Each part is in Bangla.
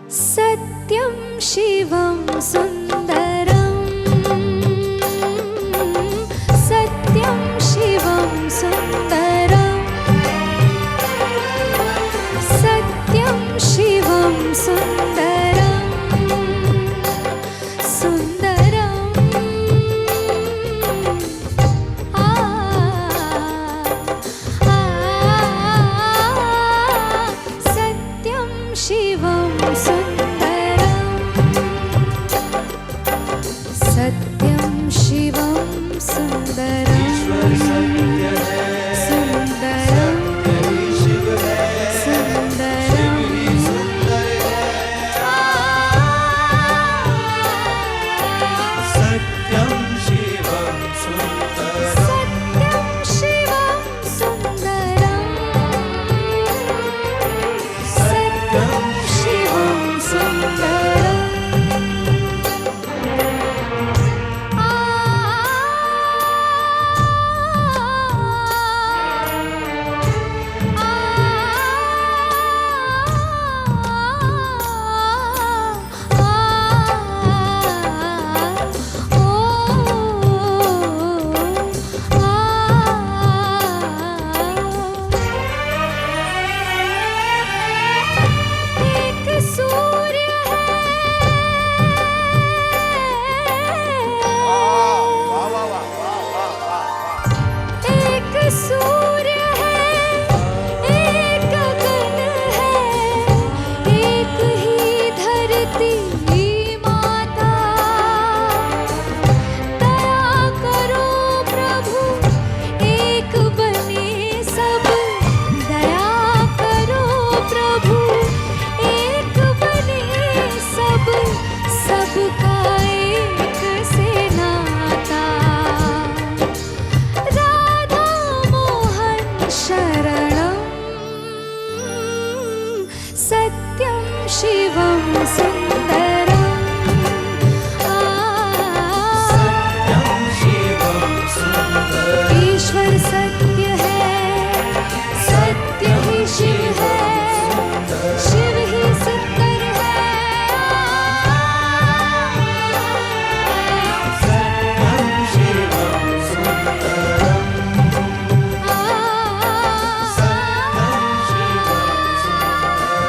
सत्यं शिवं सुन्दरं सत्यं शिवं सुन्दरं सत्यं शिवं सुन्दरं सुन्दरं सत्यं शिवं सुन्दरं सत्यं शिवं सुन्दरं सुन्दरं सुन्दरं सत्यं शिवं सुन्दरं सत्यं शिवं सुन्दरं एक सूर्य है एक सूर्य है एक गगन है एक ही धरती माता दया करो प्रभु एक बने सब दया करो प्रभु एक बने सब सबका एक से नाता राधा मोहन शरणं सत्यं शिवं सुन्दरं सत्यं शिवं सुन्दरं ईश्वर सत्य है सत्य ही शिव है शिव ही सुंदर है सत्यं शिवं सुन्दरं सत्यं शिवं सुन्दरं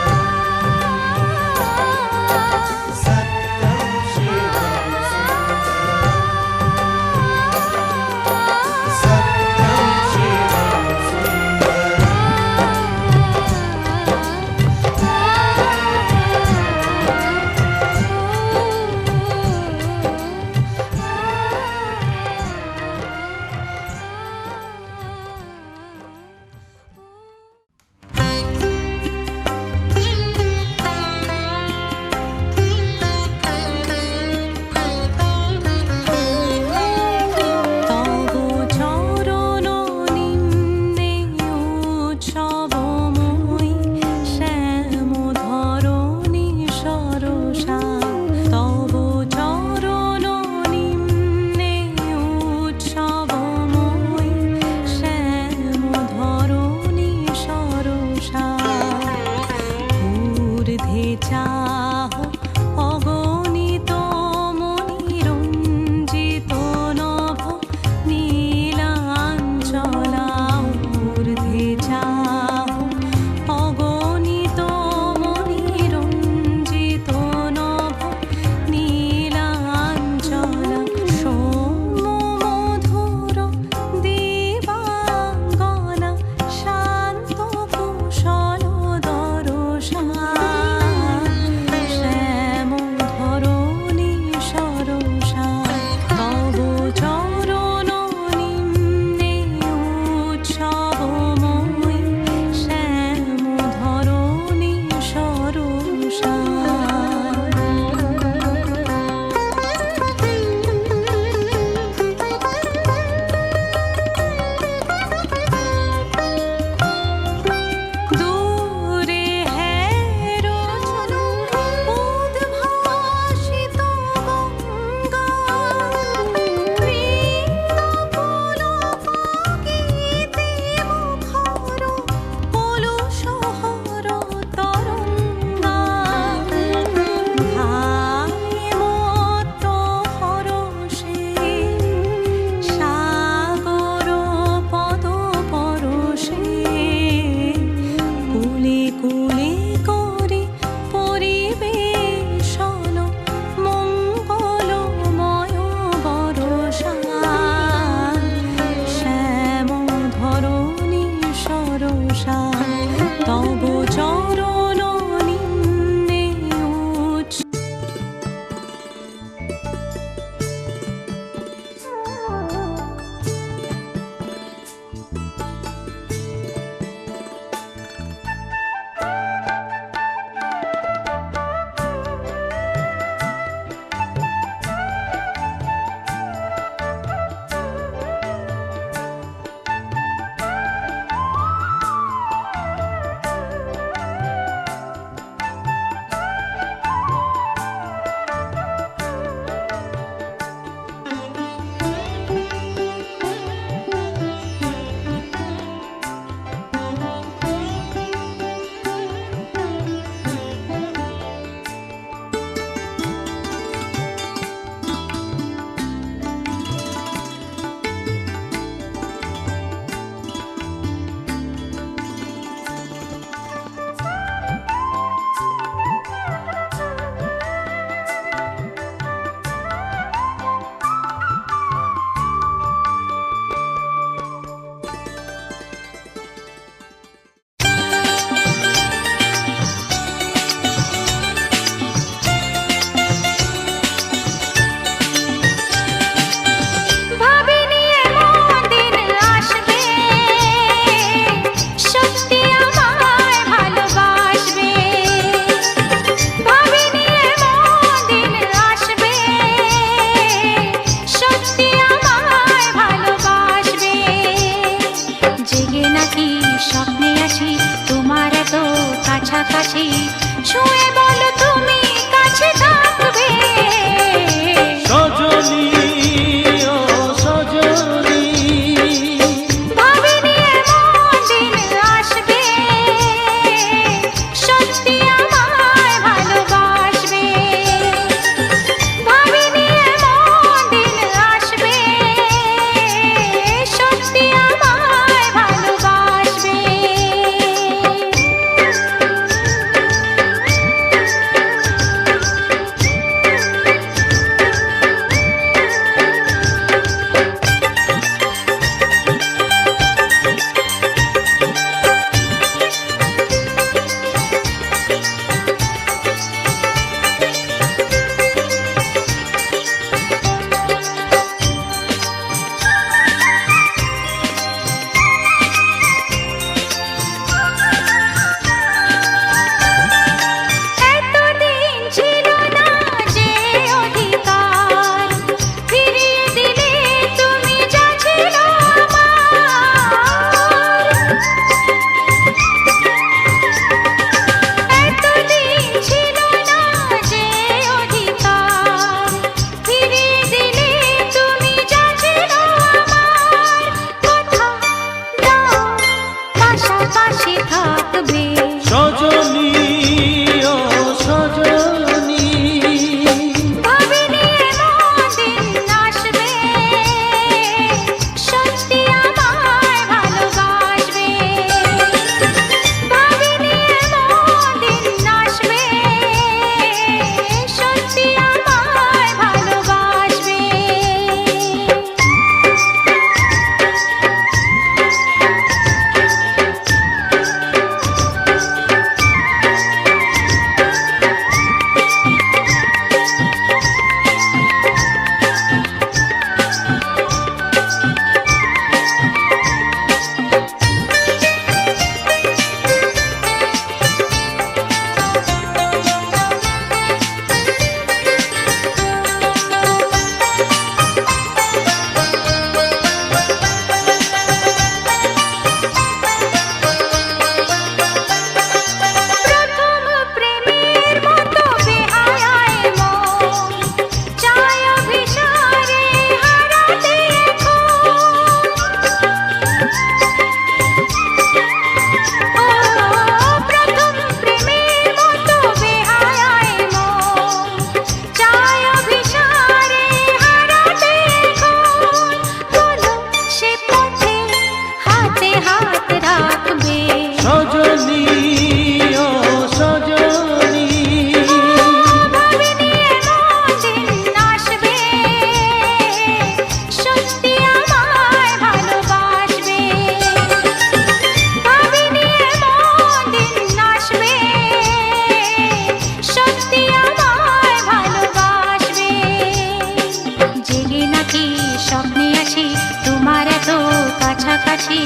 কাছাকাছি,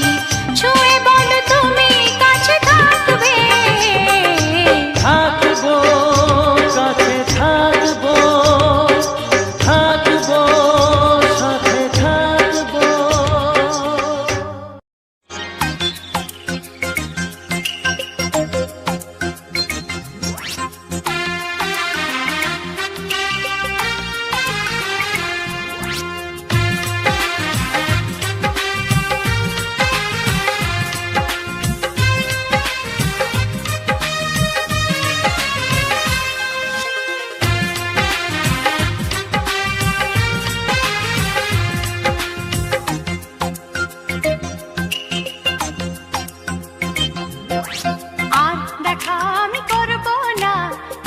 ছুঁয়ে বলো তুমি কাছে থাকবে। থাকবো কাছে থাকবো, থাকবো সাথে থাকবো। আর দেখা আমি করব না,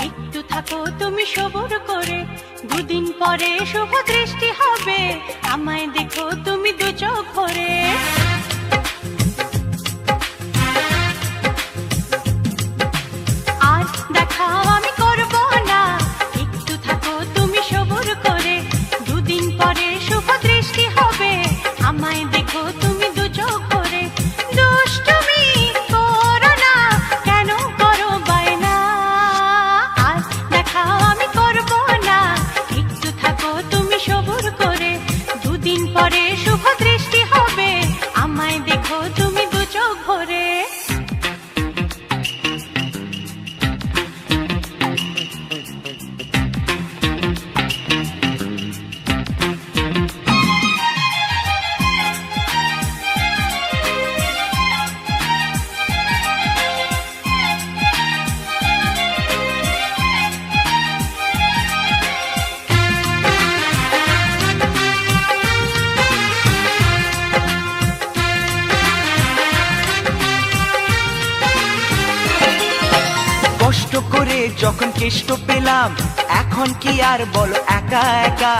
একটু থাকো তুমি সবুর করে, দুদিন পরে শুভ দৃষ্টি হবে, আমায় দেখো তুমি দু চোখ ভরে। আর দেখা আমি করব না, একটু থাকো তুমি সবুর করে, দুদিন পরে শুভ দৃষ্টি হবে, আমায় দেখো তুমি দু চোখ ভরে। দুষ্টুমি করো না, কেন করো বায়না? আর দেখা আমি করব না, একটু থাকো তুমি সবুর করে, দুদিন পরে শুভ দৃষ্টি হবে, আমায় দেখো তুমি দু চোখ ভরে। কষ্ট করে যখন কেষ্ট পেলাম, এখন কি আর বলো একা একা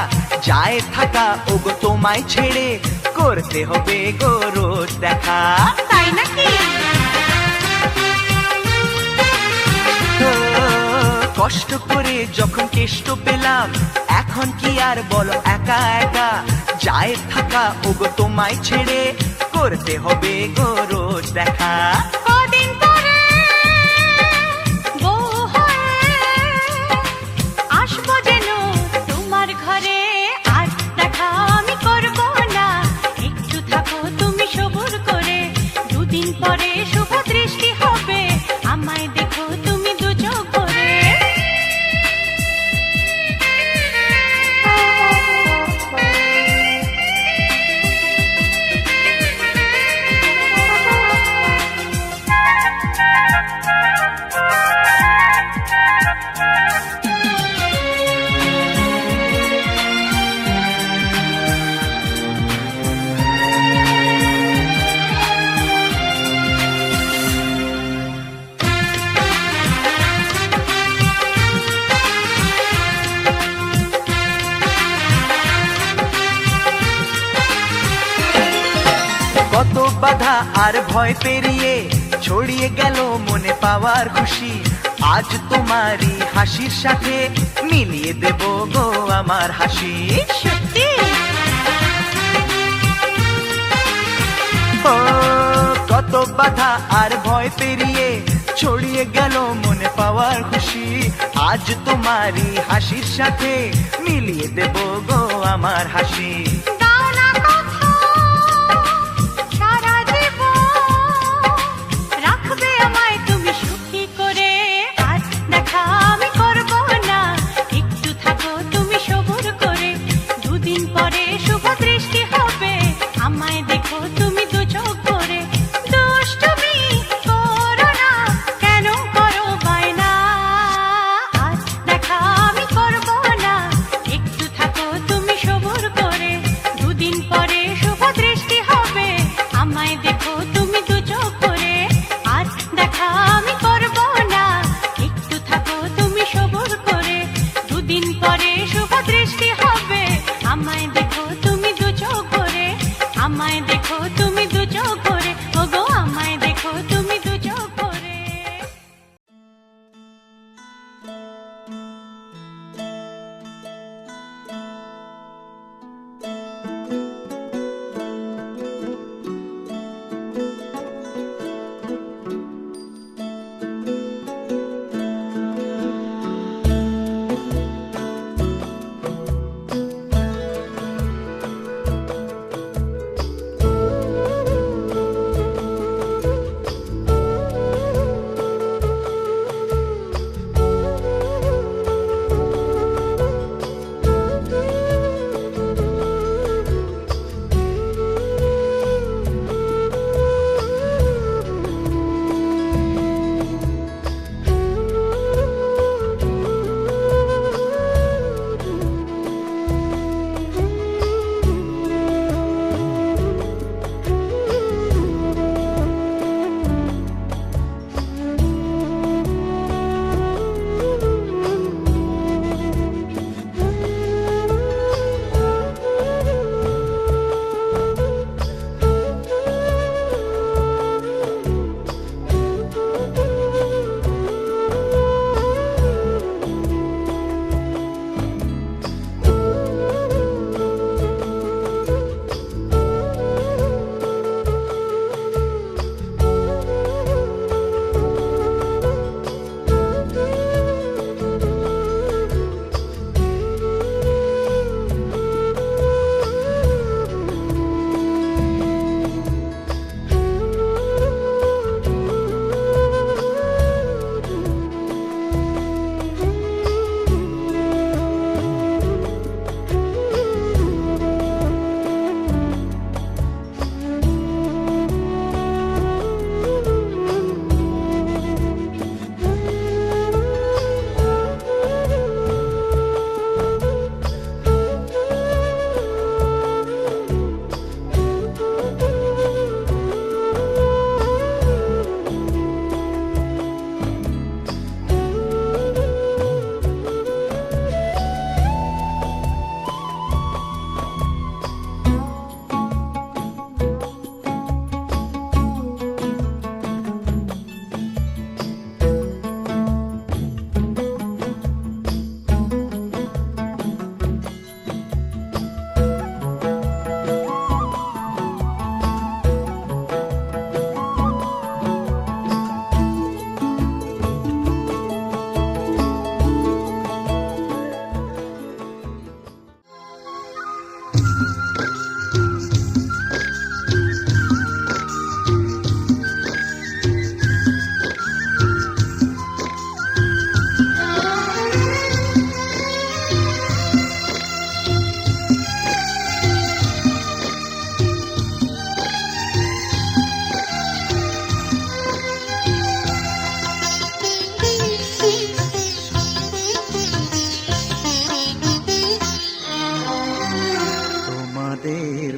যায় থাকা, ওগো তোমায় ছেড়ে করতে হবে গো রোজ দেখা। তাই নাকি? ও, কষ্ট করে যখন কেষ্ট পেলাম, এখন কি আর বলো একা একা যায় থাকা, ওগো তোমায় ছেড়ে করতে হবে গো রোজ দেখা। কদিন পরে বউ হয়ে আসবো যেন তোমার ঘরে, আর দেখা আমি করব না, একটু থাকো তুমি সবুর করে, দুদিন পরে শুভ দৃষ্টি হবে, আমায় দেখো তুমি দু চোখ ভরে। কত বাধা আর ভয় পেরিয়ে ছড়িয়ে গেল মনে পাওয়ার খুশি, আজ তোমারই হাসির সাথে মিলিয়ে দেব গো আমার হাসি। সত্যি? ও, কত বাধা আর ভয় পেরিয়ে ছড়িয়ে গেল মনে পাওয়ার খুশি, আজ তোমারই হাসির সাথে মিলিয়ে দেব গো আমার হাসি। দাও না কথা, সারা জীবন রাখবে আমায় তুমি সুখী করে, আর দেখা আমি করব না, একটু থাকো তুমি সবুর করে, দুদিন পরে শুভ দৃষ্টি হবে, আমায় দেখো তুমি দু চোখ ভরে। দুষ্টুমি করো না, কেন করো বায়না? আর দেখা আমি করব না, একটু থাকো তুমি সবুর করে,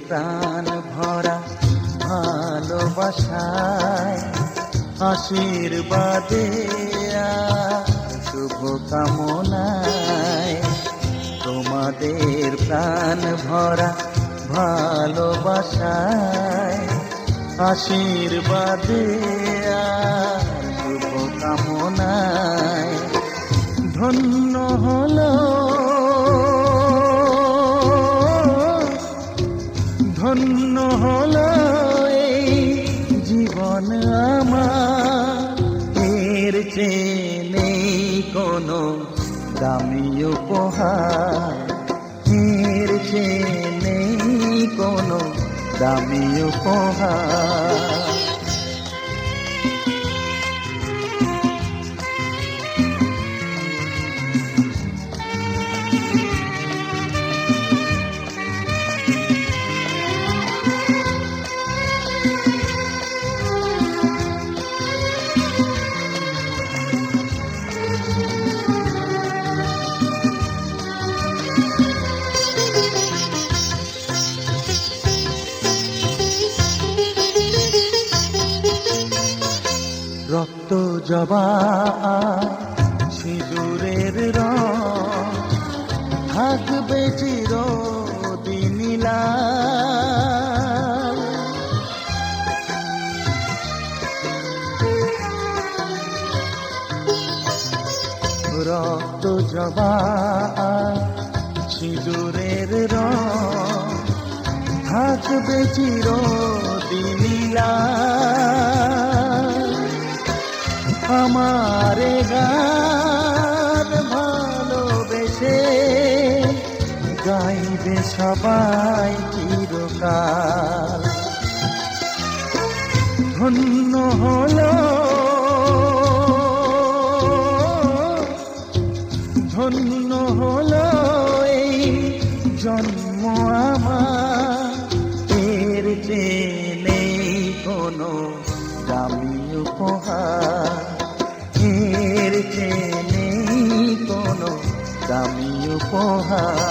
প্রাণ ভরা ভালোবাসায়, আশীর্বাদে আর শুভ কামনায়, তোমাদের প্রাণ ভরা ভালোবাসায়, আশীর্বাদে আর শুভ কামনায়, ধন্য হলো ধন্য হলো এই জীবন আমার, এর চেয়ে নেই কোনো দামি উপহার, এর চেয়ে নেই কোনো দামি উপহার। রক্ত জবা সিঁদুরের রং থাকবে চিরদিন লাল, রক্ত জবা সিঁদুরের রং থাকবে চিরদিন লাল, আমারে গান ভালোবেসে গাইবে সবাই চিরকাল। ধন্য হলো ধন্য হলো এই জন্ম আমার, এর চেয়ে নেই কোনো দামি উপহার, এর চেয়ে নেই কোনো দামি উপহার।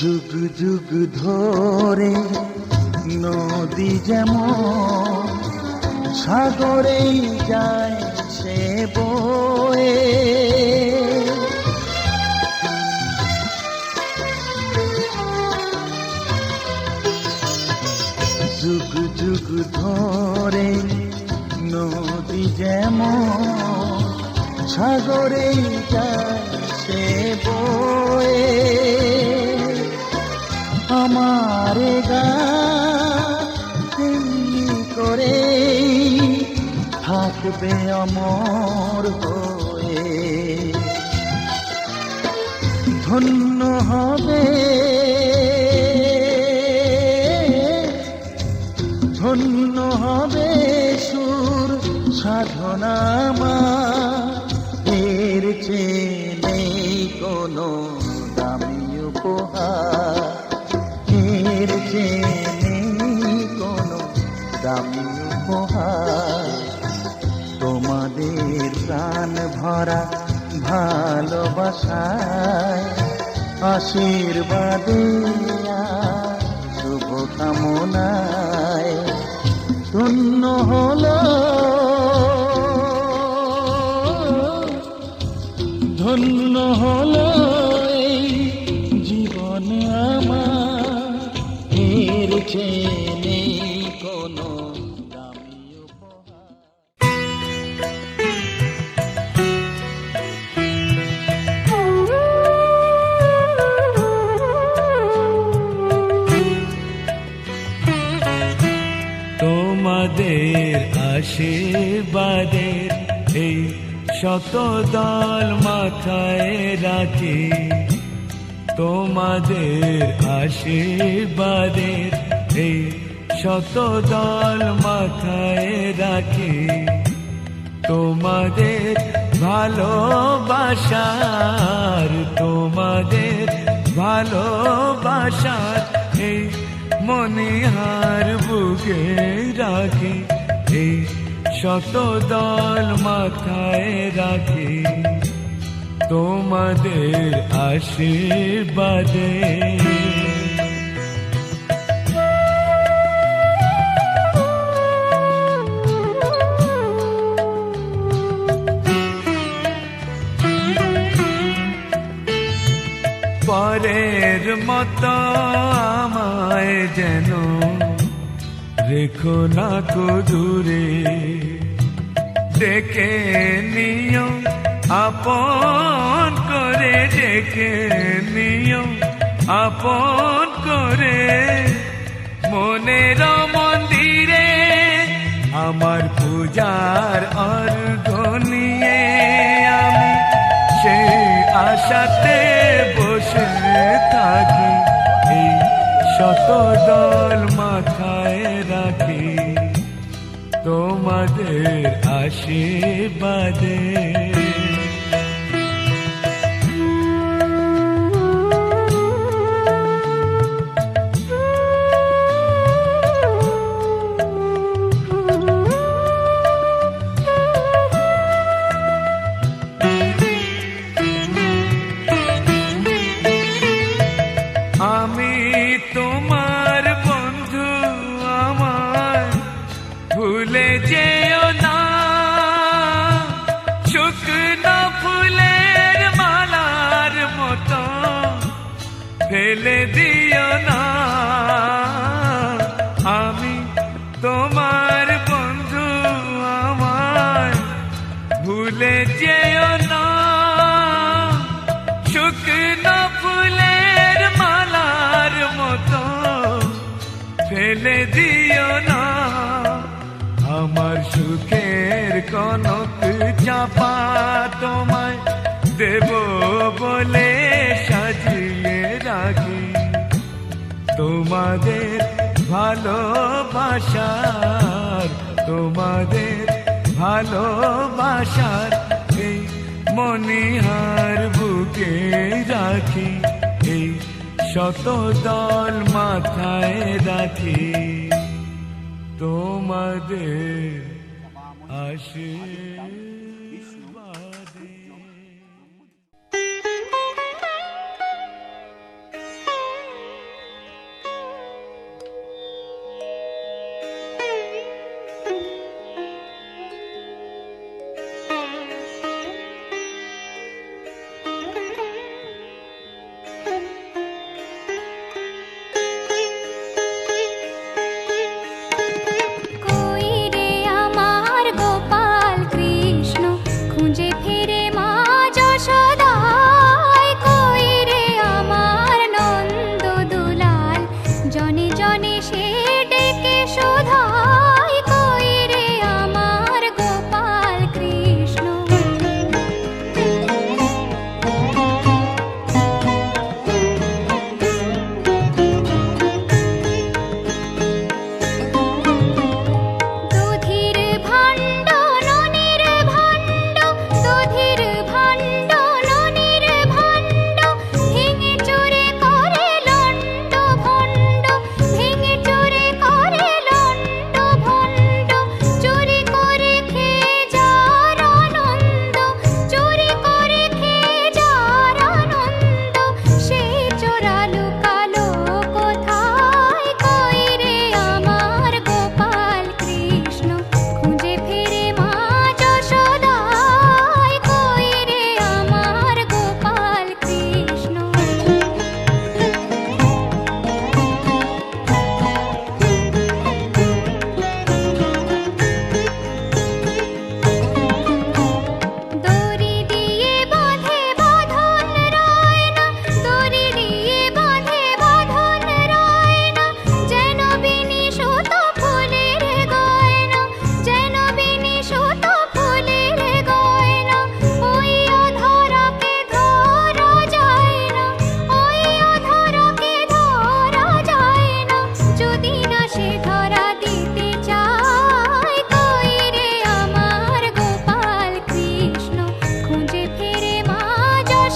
যুগ যুগ ধরে নদী যেমন সাগরেই যায় সে বয়ে, যুগ যুগ ধরে নদী যেমন সাগরেই যায় সে বয়ে, আমার গান তেমনি করে থাকবে অমর হয়ে, ধন্য হবে ধন্য হবে সুর সাধনা আমার, এর চেয়ে নেই কোনো দামি উপহার, এর চেয়ে নেই কোনো দামি উপহার। তোমাদের প্রাণ ভরা ভালোবাসায়, আশীর্বাদে আর শুভ কামনায়, ধন্য হলো ধন্য হলো এই জীবন আমার, এর চেয়ে নেই কোনো দামি উপহার। তোমাদের আশীর্বাদের এই শত দল মাথায় রাখি, তোমাদের আশীর্বাদের এই শত দল মাথায় রাখি, তোমাদের ভালোবাসার, তোমাদের ভালোবাসার এই মনিহার বুকে রাখি, এই শত দল মাথায় রাখি, তোমাদের আশীর্বাদে। পরের মতো আমায় যেন রেখো না কো দূরে, ডেকে নিও আপন করে, ডেকে নিও আপন করে, মনের মন্দিরে আমার পূজার অর্ঘ নিয়ে আমি সেই আশাতে বসে থাকি, এই শত দল মাথায় রাখি, তোমাদের আশীর্বাদে। আমি তোমার বন্ধু, আমার ভুলে যেও না, শুকনো ফুলের মালার মতো ফেলে দিও না। আমি তোমার বন্ধু, আমার ভুলে যেও না, শুকনো ফুলের মালার মতো ফেলে দিও না। আমার সুখের কনক চাপা তোমায় দেব বলে সাজিয়ে রাখি, তোমাদের ভালোবাসার, তোমাদের ভালোবাসার এই মনিহার বুকে রাখি, এই শত দল মাথায় রাখি, তোমাদের আশীর্বাদে। কই রে আমার গোপাল কৃষ্ণ।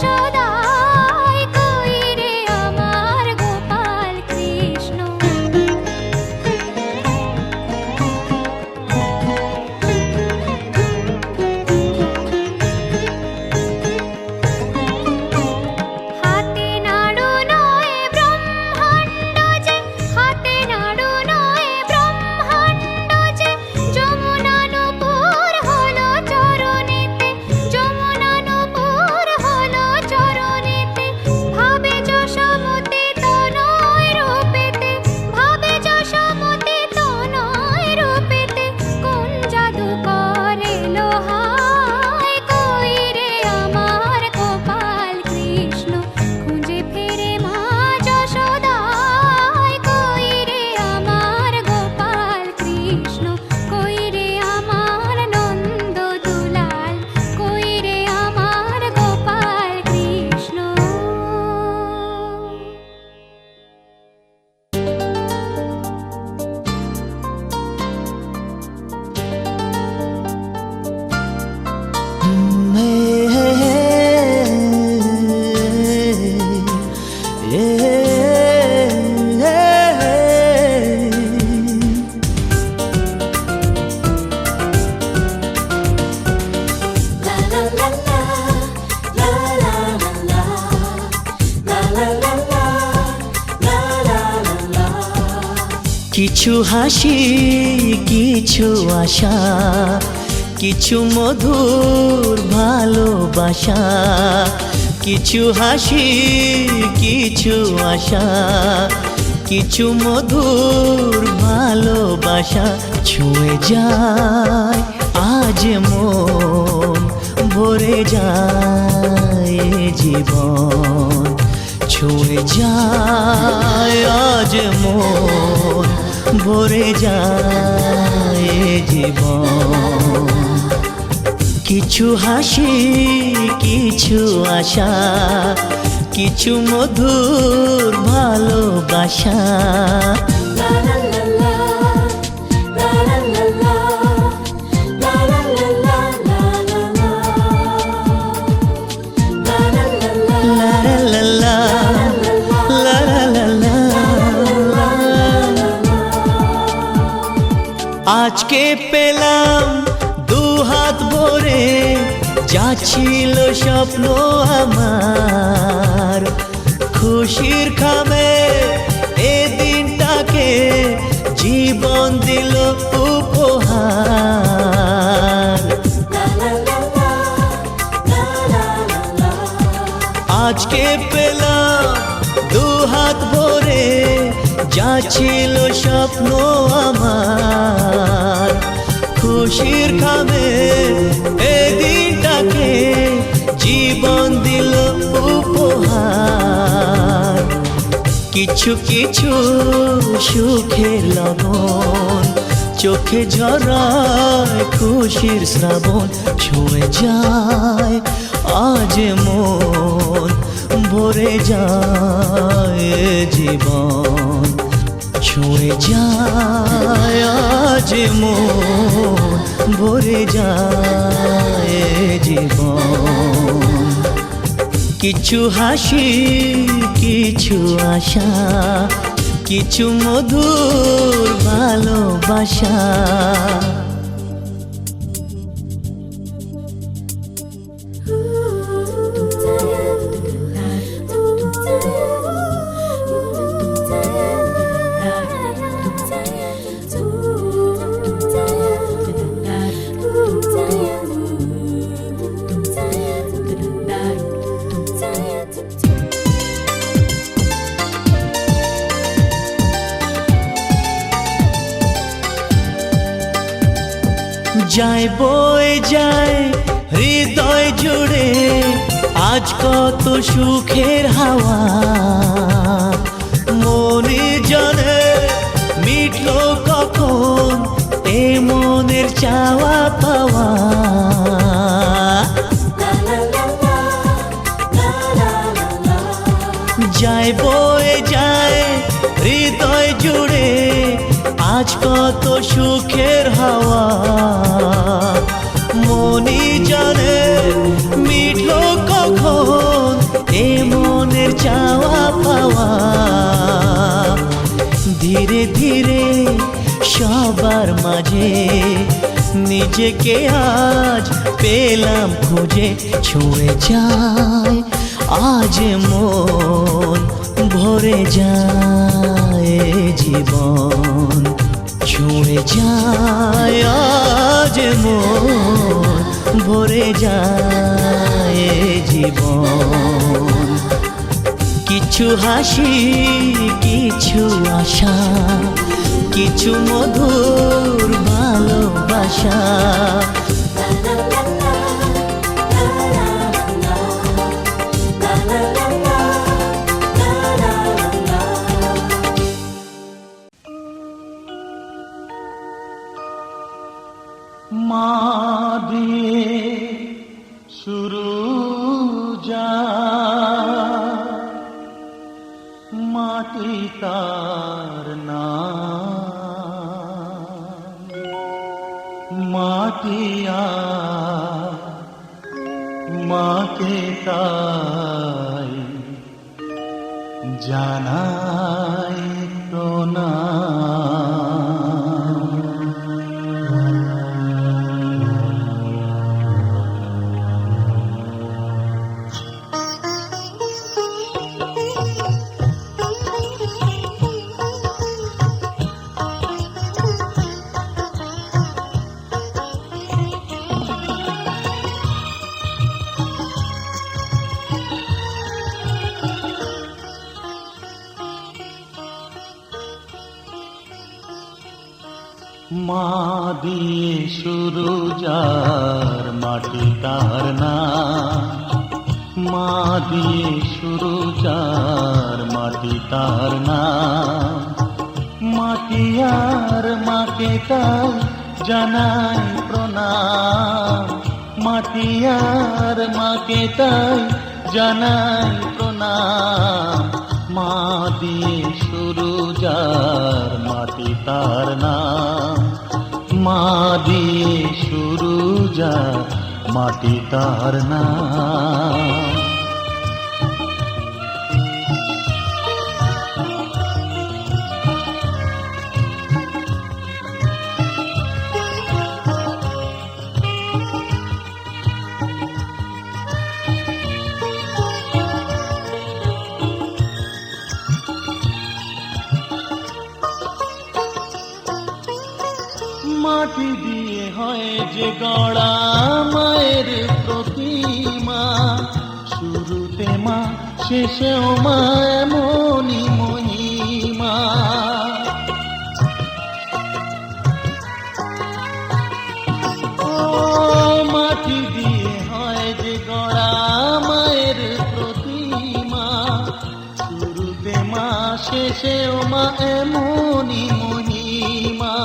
যশোদায় কই রে আমার গোপাল কৃষ্ণ। হাতে নাড়ু নয় ব্রহ্মাণ্ড যে, হাতে নাড়ু নয় ব্রহ্মাণ্ড যে, যমুনানুপুর হলো চরণেতে, যমুনানুপুর হলো চরণেতে। ভাবে যশোমতি তনয় রূপেতে, ভাবে যশোমতি তনয় রূপেতে। কোন জাদু করে লোহায় কই রে আমার গোপাল কৃষ্ণ। খুঁজে ফেরে মা যশোদায় কই রে আমার গোপাল কৃষ্ণ। কই রে আমার নন্দ দুলাল, কই রে আমার গোপাল কৃষ্ণ। কিছু হাসি, কিছু আশা, কিছু মধুর ভালোবাসা। কিছু হাসি, কিছু আশা, কিছু মধুর ভালোবাসা। ছুঁয়ে যায় আজ মন, ভরে যায় জীবন। ছুঁয়ে যায় আজ মন, ভরে যায় জীবন। কিছু হাসি, কিছু আশা, কিছু মধুর ভালোবাসা। আজকে পেলাম দু হাত ভরে, যা ছিল স্বপ্ন আমার। খুশির খামে এ দিনটাকে জীবন দিল উপহার। আজকে পেলাম দু হাত ভরে, যা ছিল স্বপ্ন আমার। খুশির খামে এ দিনটাকে জীবন দিল উপহার। কিছু কিছু সুখের লবণ, চোখে ঝরায় খুশির শ্রাবণ। ছুঁয়ে যায় আজ মন, ভরে যায় জীবন। ছুঁয়ে যায় আজ মন, ভরে যায় জীবন। কিছু হাসি, কিছু আশা, কিছু মধুর ভালোবাসা। যায় বয়ে যায় হৃদয় জুড়ে আজ কত সুখের হাওয়া। মনে জানে মিটলো কখন এ মনের চাওয়া পাওয়া। যায় বয়ে যায় হৃদয় জুড়ে আজ কত সুখের হাওয়া। মনি জানে মিটলো কখন চাওয়া পাওয়া। ধীরে ধীরে সবার মাঝে নিজেকে আজ পেলাম খুঁজে। ছুঁয়ে যায় আজ মন, ভরে যায় জীবন। ছুঁয়ে যায় আজ মন, ভরে যায় জীবন। কিছু হাসি, কিছু আশা, কিছু মধুর ভালোবাসা। মা দিয়ে শুরু যা, মাটি তার নাম। মাটিয়া মাকে তাই জানাই প্রণাম। মা দিয়ে শুরু যার, মাটি তার নাম। মা দিয়ে শুরু যার, মাটি তার নাম। মাটি আর মাকে তাই জানাই প্রণাম। মাটি আর মাকে তাই জানাই প্রণাম। মা দিয়ে শুরু যার, মাটি তার নাম। মা দিয়ে শুরু যার, মাটি তার নাম। মাটি দিয়ে হয় যে গড়া মায়ের প্রতিমা। শুরুতে মা, শেষেও মা, এমনই মহিমা। ও মাটি দিয়ে হয় যে গড়া মায়ের প্রতিমা। শুরুতে মা, শেষেও মা, এমনই মহিমা।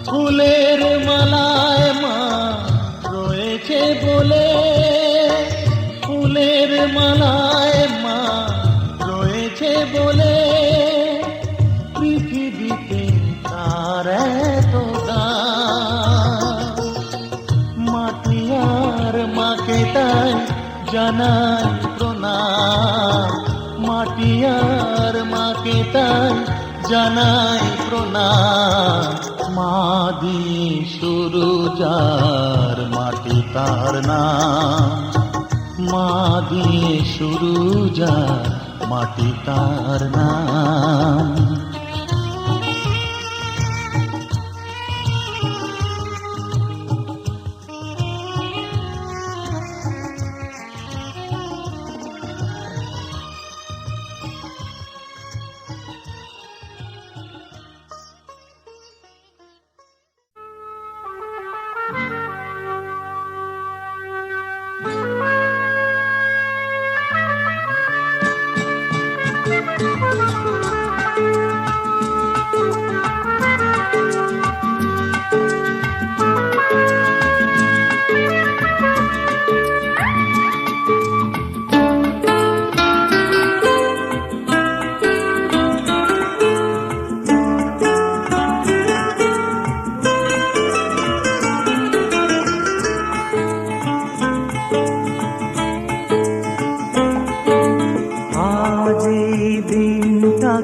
ফুলের মালায় মা রয়েছে বলে, ফুলের মালায় মা রয়েছে বলে, পৃথিবীতে তার এত দাম। মাটি আর মাকে তাই জানাই প্রণাম। মাটি আর মাকে তাই জানাই প্রণাম। মা দিয়ে শুরু যার, মাটি তার নাম। মা দিয়ে শুরু যার, মাটি তার নাম।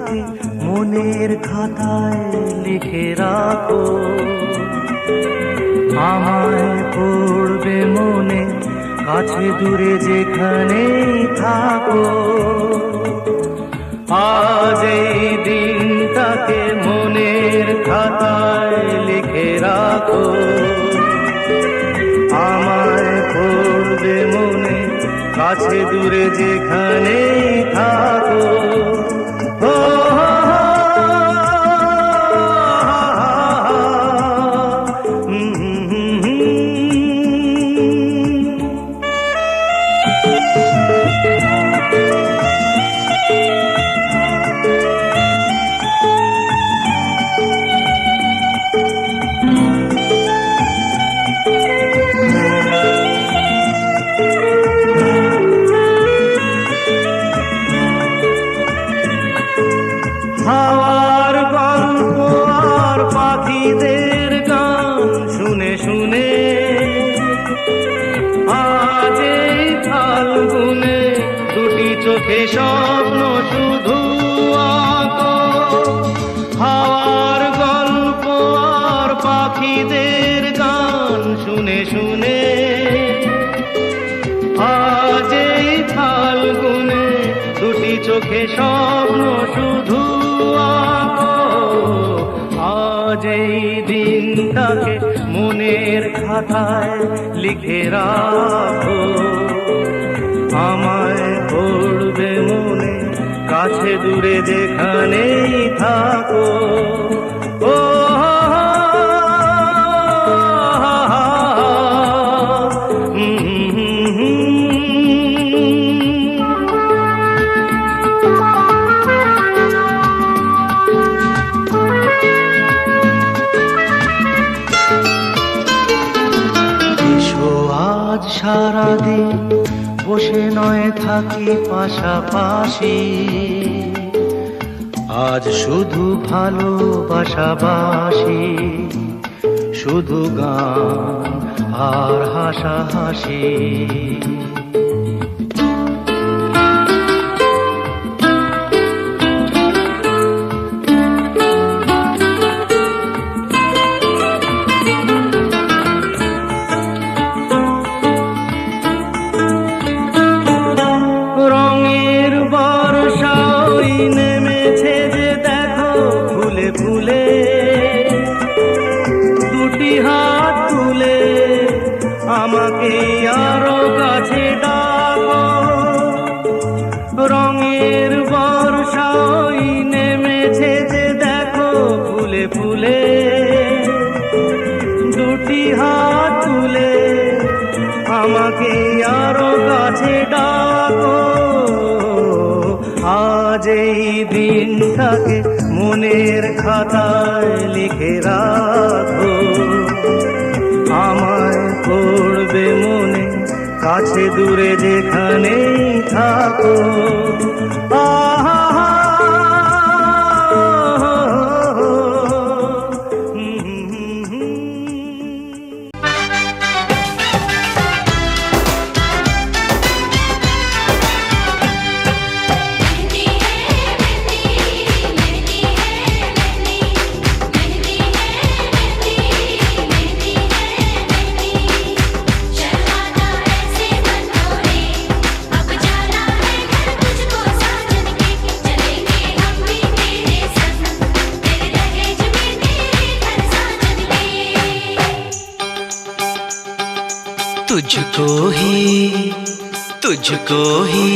দিনটাকে মনের খাতায় লিখে রাখো, আমায় পড়বে মনে কাছে দূরে যেখানেই থাকো। আজ এই দিনটাকে মনের খাতায় লিখে রাখো, আমায় পড়বে মনে কাছে দূরে যেখানেই থাকো। ও হাওয়ার গল্প আর পাখিদের গান শুনে শুনে আজ এই ফাল্গুনে দুটি চোখে স্বপ্ন শুধু আঁকো। হাওয়ার গল্প আর পাখিদের গান শুনে শুনে আজ এই ফাল্গুনে দুটি চোখে স্বপ্ন শুধু আঁকো। আজ এই দিনটাকে মনের খাতায় লিখে রাখো, আমায় পড়বে মনে কাছে দূরে যেখানেই থাকো। ও সারাদিন বসে নয় থাকি পাশাপাশি, আজ শুধু ভালোবাসাবাসি, শুধু গান আর হাসাহাসি। আমাকে আরো কাছে ডাকো, রঙের বর্ষাই নেমেছে যে দেখো ফুলে ফুলে। দুটি হাত তুলে আমাকে আরো কাছে ডাকো, আজ এই দিনটাকে মনের খাতায় লিখে রাখো, আমায় পড়বে মনে কাছে দূরে যেখানেই থাকো। আহা तुझको ही तुझको ही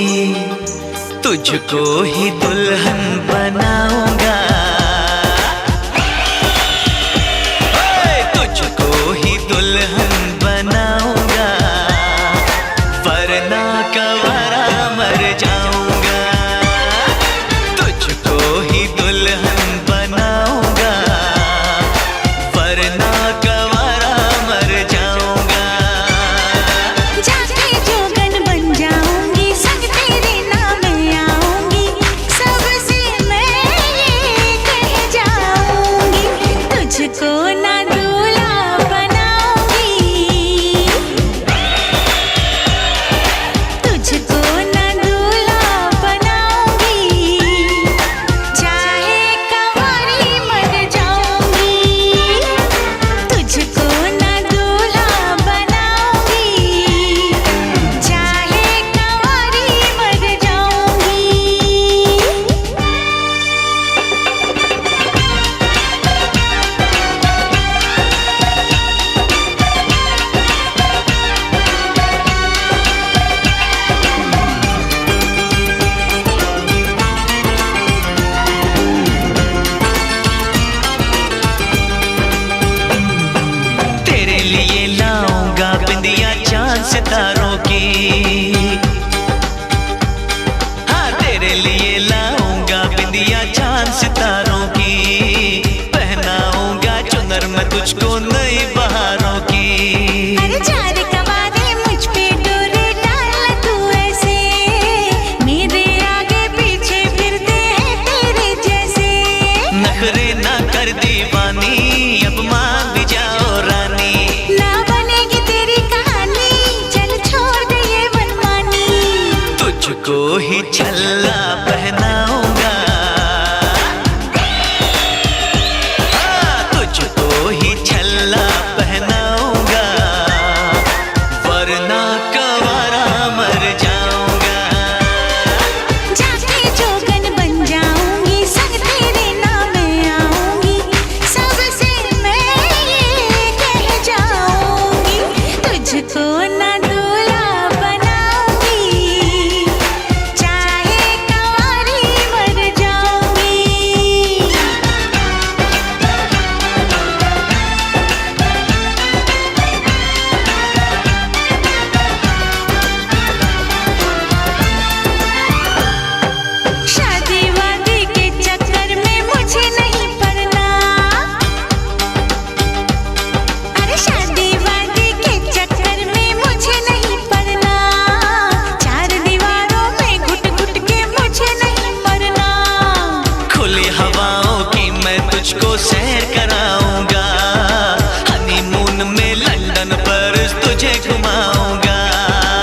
तुझको ही दुल्हन बनाऊंगा, तुझको ही दुल्हन बनाऊंगा, वरना कवरा मर जाऊंगा। तुझको ही दुल्हन बनाऊंगा, वरना कवरा मर जाऊंगा। जाके जोगन बन जाऊंगी, संग तेरे नाम आऊंगी, सबसे मैं ये तुझको ही छल्ला पहनाऊंगा, तुझको ही छल्ला पहनाऊंगा, वरना कवारा मर जाऊंगा। जाके जोगन बन जाऊंगी, संग तेरे नाम आऊंगी, सबसे मैं ये कह जाऊंगी, तुझको ना दूल्हा बनाऊंगी, चाहे कंवारी मर जाऊंगी। शादी वादी के चक्कर में मुझे नहीं पड़ना, अरे शादी वादी के चक्कर में मुझे नहीं पड़ना, चार दीवारों में घुट घुट के मुझे नहीं मरना। खुली हवाओं की मैं तुझको सैर कराऊंगा, हनीमून में लंदन पर तुझे घुमाऊंगा।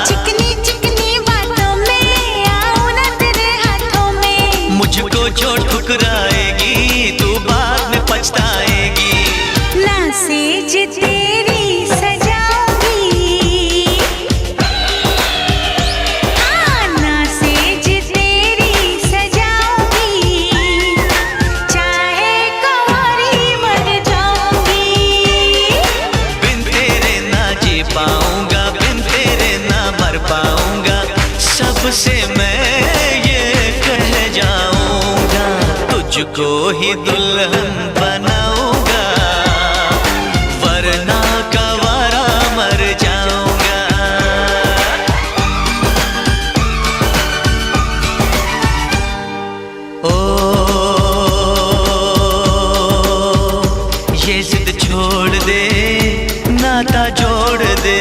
चिकनी चिकनी बातों में आऊं ना तेरे हाथों में, मुझको जो ठुकराएगी तू बाद में पछताएगी। ना सेज तेरी सजाऊंगी, हाँ ना सेज तेरी सजाऊंगी, चाहे कंवारी मर जाऊंगी। बिन तेरे ना जी पाऊंगा, बिन तेरे ना मर पाऊंगा, सबसे मैं ये कह जाऊंगा, तुझको ही दुल्हन बनाऊंगा, वरना कवारा मर जाऊंगा। ओ ये जिद छोड़ दे, नाता जोड़ दे,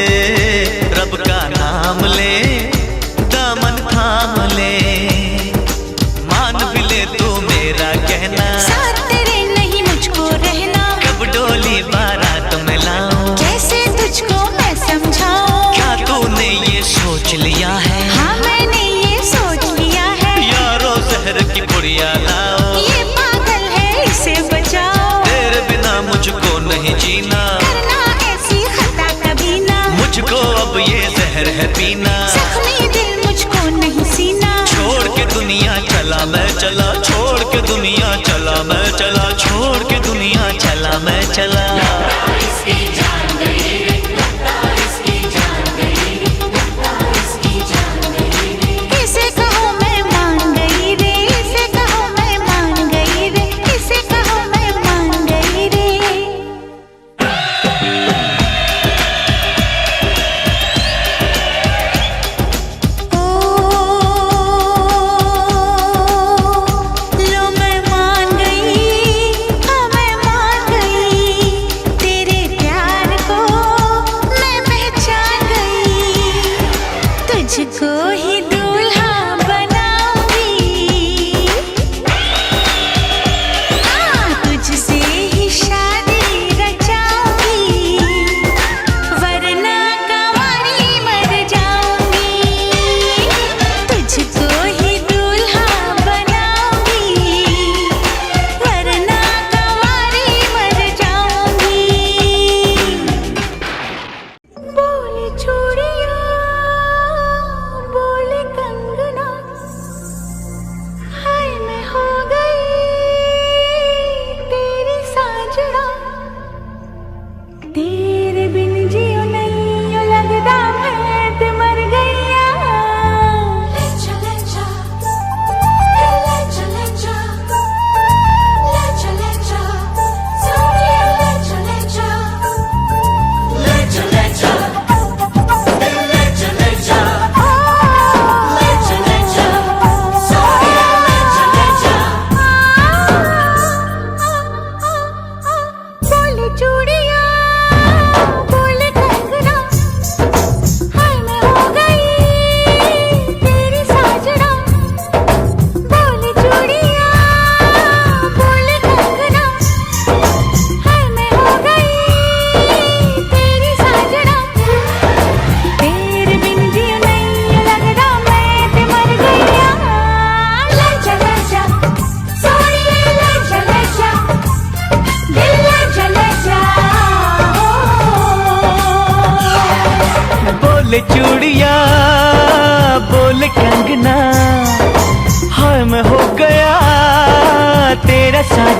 रब का नाम ले, दामन थाम ले, मान भी ले तू मेरा कहना, साथ तेरे नहीं मुझको रहना, कब डोली बारात में लाऊं, कैसे तुझको मैं समझाऊं। क्या तूने ये सोच लिया है, हाँ मैंने ये सोच लिया है, यारो जहर की पुड़िया लाओ, ये पागल है इसे बचाओ, तेरे बिना मुझको नहीं जीना, करना ऐसी खता कभी ना, मुझको अब ये जहर है पीना। जख्मी दिल मुझको नहीं सीना, छोड़ के दुनिया चला मैं चला, छोड़ के दुनिया चला मैं चला, छोड़ के दुनिया चला मैं चला। इसे कहो मैं मान गई रे, इसे कहो मैं मान गई रे, इसे कहो मैं मान गई रे। ओ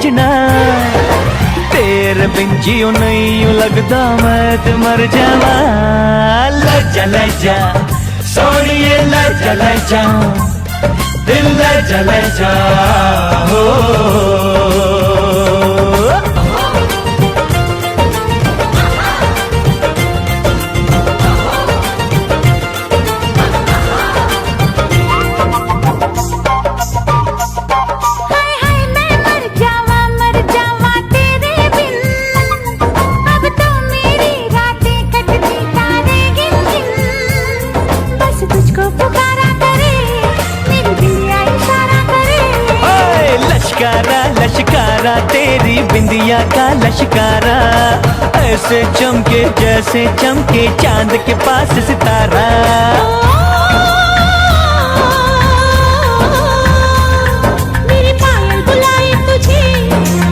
सजना तेरे बिन जियो नहीं यूं लगदा मैं ते मर जावा ले जा सोनिए ले जा दिल ले जा हो हाय हाय मैं मर जावा तेरे बिन अब तो मेरी रातें कटती तारे गिन गिन बस तुझको पुकारा करे मेरी बिंदिया इशारा करे ओए लश्कारा लश्कारा तेरी बिंदिया का लश्कारा ऐसे चमके जैसे चमके चांद के पास सितारा मेरी पायल बुलाए तुझे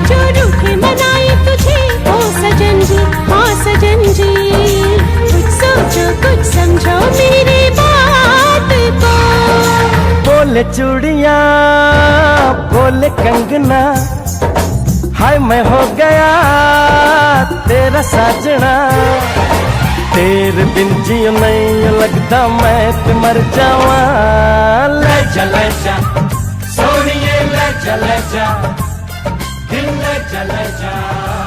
जो रूठे मनाए तुझे ओ सजन जी कुछ सोचो कुछ समझो मेरी बात को बोले चूड़िया बोले कंगना हाय मैं हो गया तेरा साजना तेरे बिन जियो नहीं लगता मैं ते मर जावा ले जा सोनिए ले जा दिल ले जा